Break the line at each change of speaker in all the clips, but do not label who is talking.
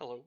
Hello.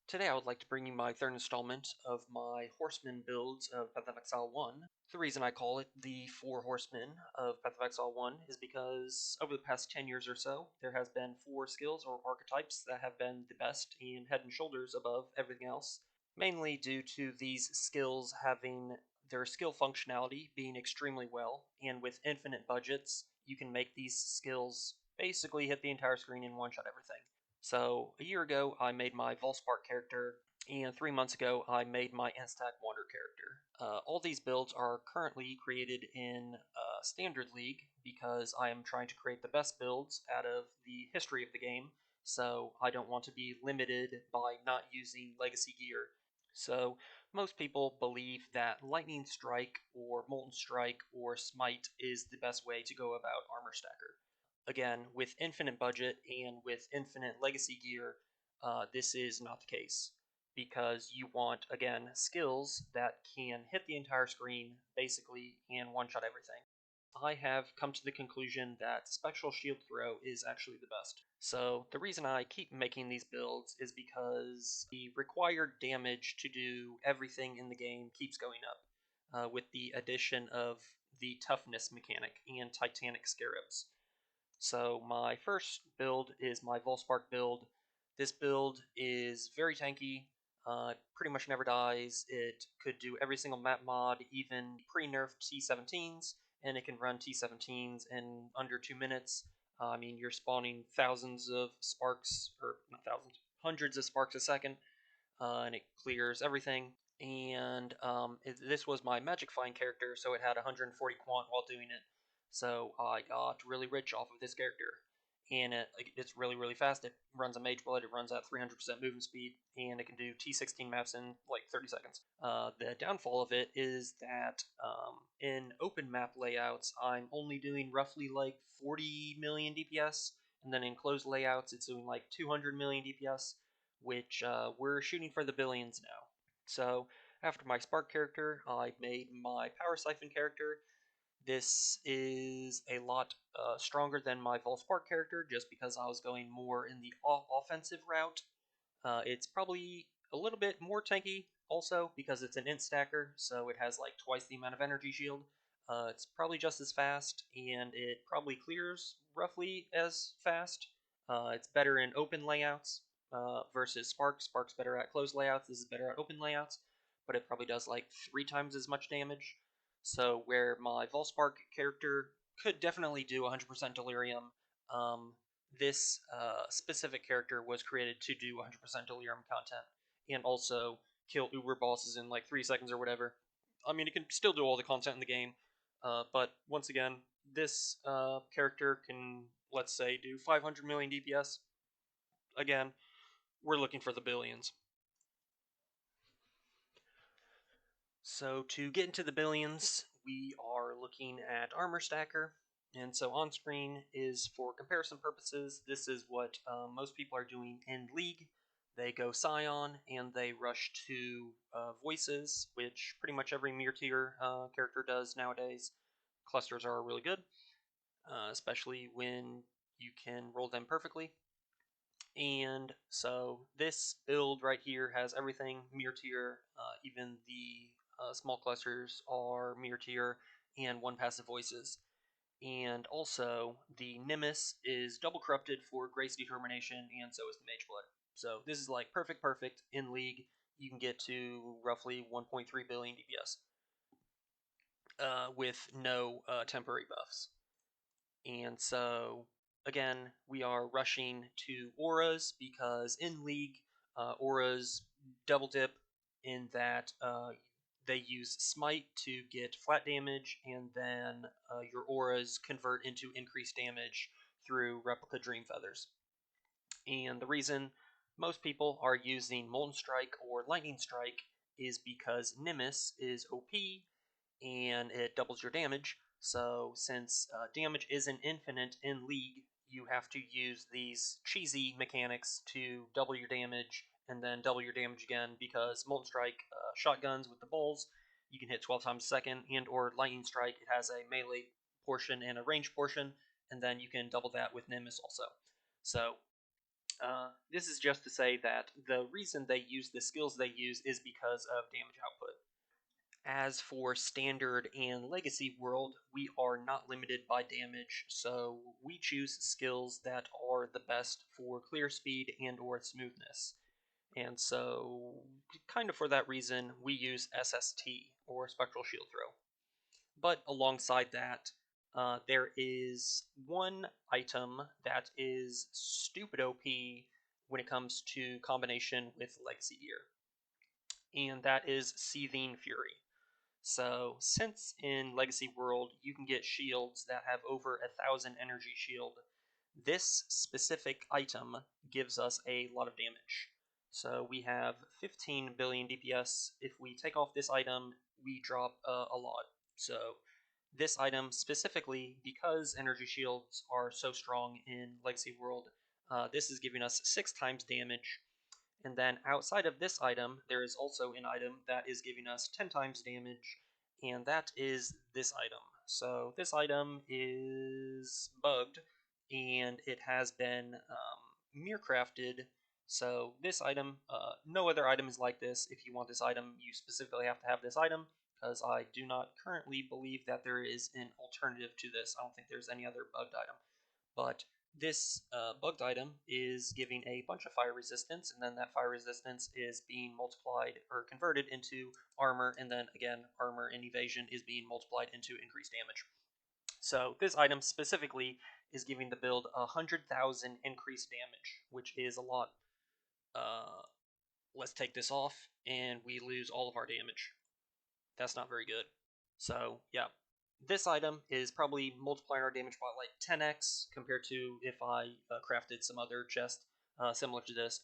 Today I would like to bring you my third installment of my Horseman builds of Path of Exile 1. The reason I call it the Four Horsemen of Path of Exile 1 is because over the past 10 years or so, there has been 4 skills or archetypes that have been the best and head and shoulders above everything else, mainly due to these skills having their skill functionality being extremely well, and with infinite budgets, you can make these skills basically hit the entire screen and one-shot everything. So a year ago, I made my Vaal Spark character, and 3 months ago, I made my Instack Wander character. All these builds are currently created in Standard League because I am trying to create the best builds out of the history of the game, so I don't want to be limited by not using Legacy gear. So most people believe that Lightning Strike or Molten Strike or Smite is the best way to go about Armor Stacker. Again, with infinite budget and with infinite legacy gear, this is not the case. Because you want, again, skills that can hit the entire screen, basically, and one-shot everything. I have come to the conclusion that Spectral Shield Throw is actually the best. So the reason I keep making these builds is because the required damage to do everything in the game keeps going up, with the addition of the Toughness mechanic and Titanic Scarabs. So my first build is my Vaal Spark build. This build is very tanky, pretty much never dies. It could do every single map mod, even pre-nerfed T17s, and it can run T17s in under 2 minutes. I mean, you're spawning thousands of sparks, or not thousands, hundreds of sparks a second, and it clears everything. And this was my Magic Find character, so it had 140 quant while doing it. So I got really rich off of this character. And it's really fast. It runs a Mage Blood, it runs at 300% movement speed, and it can do T16 maps in like 30 seconds. The downfall of it is that in open map layouts, I'm only doing roughly like 40 million DPS, and then in closed layouts, it's doing like 200 million DPS, which we're shooting for the billions now. So after my Spark character, I made my Power Siphon character. This is a lot stronger than my Vaal Spark character, just because I was going more in the offensive route. It's probably a little bit more tanky, also, because it's an int stacker, so it has like twice the amount of energy shield. It's probably just as fast, and it probably clears roughly as fast. It's better in open layouts versus Spark. Spark's better at closed layouts, this is better at open layouts, but it probably does like 3 times as much damage. So where my Vaal Spark character could definitely do 100% Delirium, this specific character was created to do 100% Delirium content, and also kill Uber bosses in like 3 seconds or whatever. I mean, it can still do all the content in the game, but once again, this character can, let's say, do 500 million DPS. Again, we're looking for the billions. So to get into the billions, we are looking at Armour Stacker, and so on screen is for comparison purposes. This is what most people are doing in League. They go Scion and they rush to Voices, which pretty much every Mir tier character does nowadays. Clusters are really good, especially when you can roll them perfectly. And so this build right here has everything Mir tier, even the small clusters are Mir tier, and 1 passive voices. And also, the Nimbus is double corrupted for Grace Determination, and so is the Mage Blood. So this is like perfect in League. You can get to roughly 1.3 billion DPS with no temporary buffs. And so, again, we are rushing to auras because in League, auras double dip in that they use Smite to get flat damage, and then your auras convert into increased damage through Replica Dream Feathers. And the reason most people are using Molten Strike or Lightning Strike is because Nimbus is OP and it doubles your damage. So since damage isn't infinite in League, you have to use these cheesy mechanics to double your damage and then double your damage again, because Molten Strike shotguns with the bowls, you can hit 12 times a second, and or Lightning Strike, it has a melee portion and a range portion, and then you can double that with Nimbus also. So This is just to say that the reason they use the skills they use is because of damage output. As for Standard and Legacy World, we are not limited by damage, so we choose skills that are the best for clear speed and or smoothness. And so, kind of for that reason, we use SST, or Spectral Shield Throw. But alongside that, there is one item that is stupid OP when it comes to combination with Legacy gear, and that is Seething Fury. So, since in Legacy World you can get shields that have over 1,000 energy shield, this specific item gives us a lot of damage. So we have 15 billion DPS. If we take off this item, we drop a lot. So this item specifically, because energy shields are so strong in Legacy World, this is giving us 6 times damage. And then outside of this item, there is also an item that is giving us 10 times damage, and that is this item. So this item is bugged, and it has been mirror crafted. So this item, no other item is like this. If you want this item, you specifically have to have this item, because I do not currently believe that there is an alternative to this. I don't think there's any other bugged item. But this bugged item is giving a bunch of fire resistance, and then that fire resistance is being multiplied or converted into armor, and then again, armor and evasion is being multiplied into increased damage. So this item specifically is giving the build 100,000 increased damage, which is a lot. Let's take this off, and we lose all of our damage. That's not very good. So yeah, this item is probably multiplying our damage by like 10x compared to if I crafted some other chest similar to this.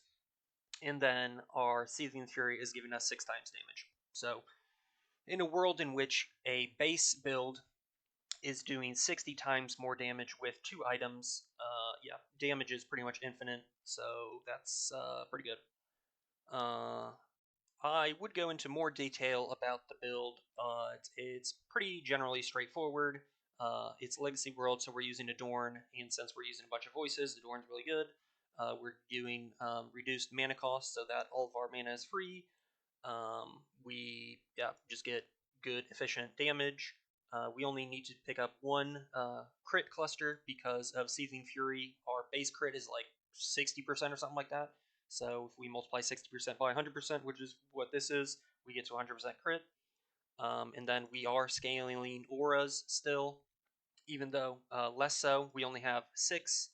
And then our Seething Fury is giving us 6 times damage. So in a world in which a base build is doing 60 times more damage with 2 items, yeah, damage is pretty much infinite, so that's pretty good. I would go into more detail about the build. It's pretty generally straightforward. It's Legacy World, so we're using Adorn, and since we're using a bunch of voices, Adorn's really good. We're doing reduced mana cost so that all of our mana is free. We just get good, efficient damage. We only need to pick up one crit cluster because of Seething Fury. Our base crit is like 60% or something like that. So if we multiply 60% by 100%, which is what this is, we get to 100% crit. And then we are scaling auras still, even though less so. We only have 6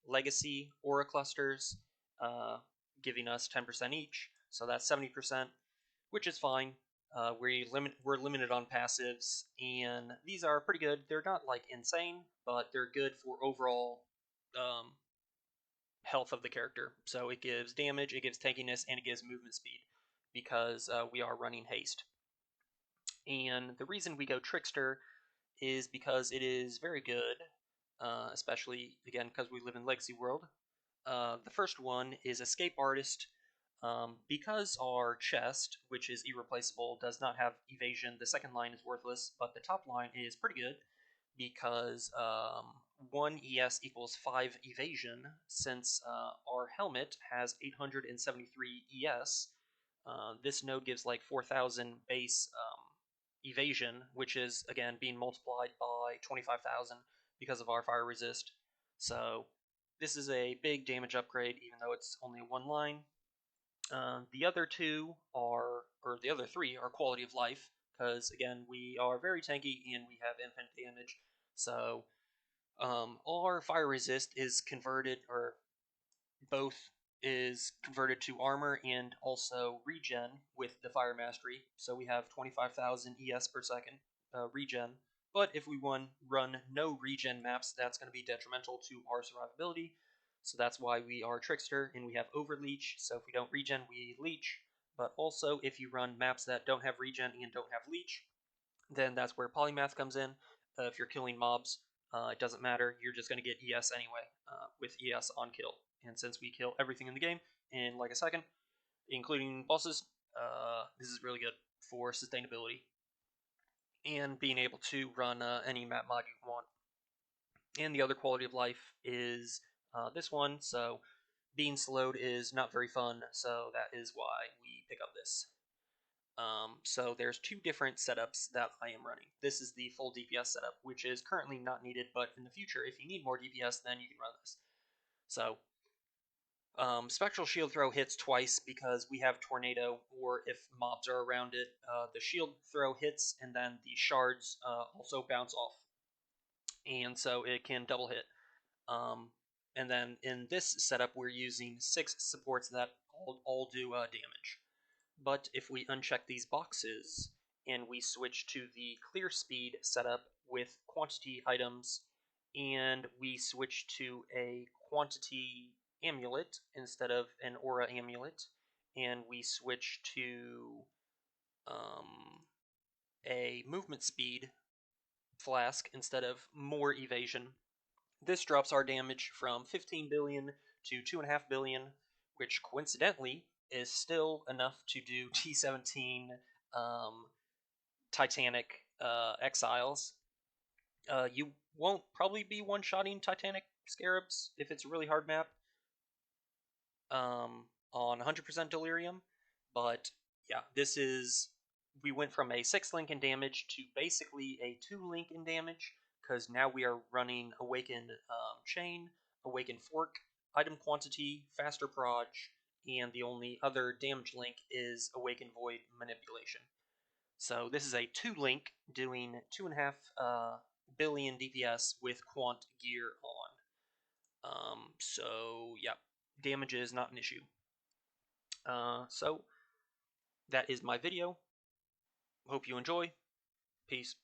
legacy aura clusters, giving us 10% each. So that's 70%, which is fine. We're limited on passives, and these are pretty good. They're not like insane, but they're good for overall health of the character. So it gives damage, it gives tankiness, and it gives movement speed because we are running haste. And the reason we go Trickster is because it is very good, especially, again, because we live in Legacy World. The first one is Escape Artist. Because our chest, which is irreplaceable, does not have evasion, the second line is worthless, but the top line is pretty good because 1 ES equals 5 evasion, since our helmet has 873 ES. This node gives like 4,000 base evasion, which is, again, being multiplied by 25,000 because of our fire resist. So this is a big damage upgrade, even though it's only 1 line. The other 2 are, or the other 3 are quality of life, because again, we are very tanky and we have infinite damage. So our fire resist is converted, or both is converted to armor and also regen with the fire mastery. So we have 25,000 ES per second regen. But if we run no regen maps, that's going to be detrimental to our survivability. So that's why we are Trickster, and we have Overleech. So if we don't regen, we leech. But also, if you run maps that don't have regen and don't have leech, then that's where Polymath comes in. If you're killing mobs, it doesn't matter. You're just going to get ES anyway, with ES on kill. And since we kill everything in the game in like a second, including bosses, this is really good for sustainability and being able to run any map mod you want. And the other quality of life is this one. So being slowed is not very fun, so that is why we pick up this. So there's two different setups that I am running. This is the full DPS setup, which is currently not needed, but in the future, if you need more DPS, then you can run this. So, Spectral Shield Throw hits twice because we have Tornado, or if mobs are around it, the Shield Throw hits, and then the shards also bounce off. And so it can double hit. And then in this setup, we're using 6 supports that all do damage. But if we uncheck these boxes and we switch to the clear speed setup with quantity items, and we switch to a quantity amulet instead of an aura amulet, and we switch to a movement speed flask instead of more evasion, this drops our damage from 15 billion to 2.5 billion, which coincidentally is still enough to do T17 Titanic Exiles. You won't probably be one-shotting Titanic Scarabs if it's a really hard map on 100% Delirium, but yeah, this is... we went from a 6-link in damage to basically a 2-link in damage, because now we are running Awaken Chain, Awaken Fork, Item Quantity, Faster Proj, and the only other damage link is Awaken Void Manipulation. So this is a 2-link doing 2.5 billion DPS with quant gear on. So yeah, damage is not an issue. So that is my video. Hope you enjoy. Peace.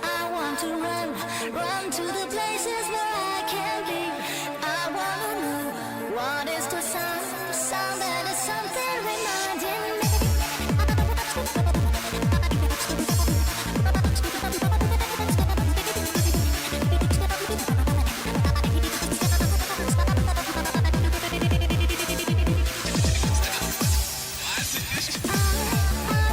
I want to run to the places where I can be. I wanna know what is the sound that is something reminding me. I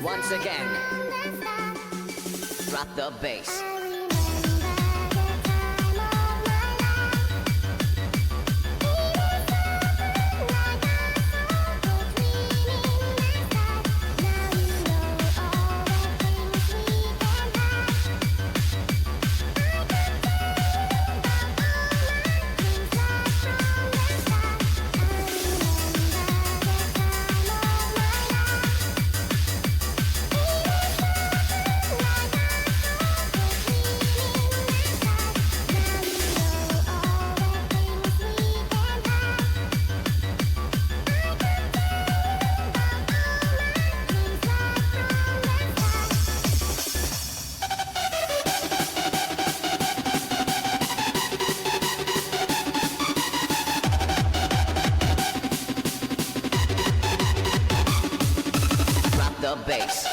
Once again, drop the bass. The bass.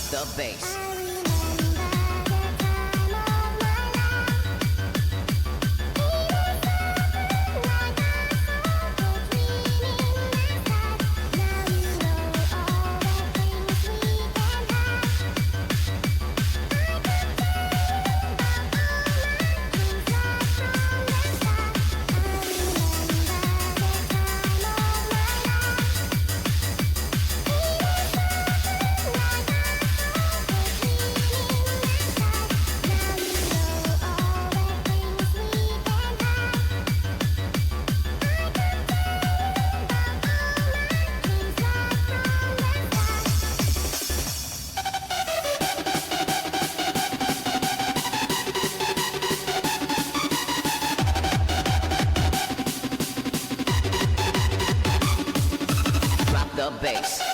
The bass. The bass.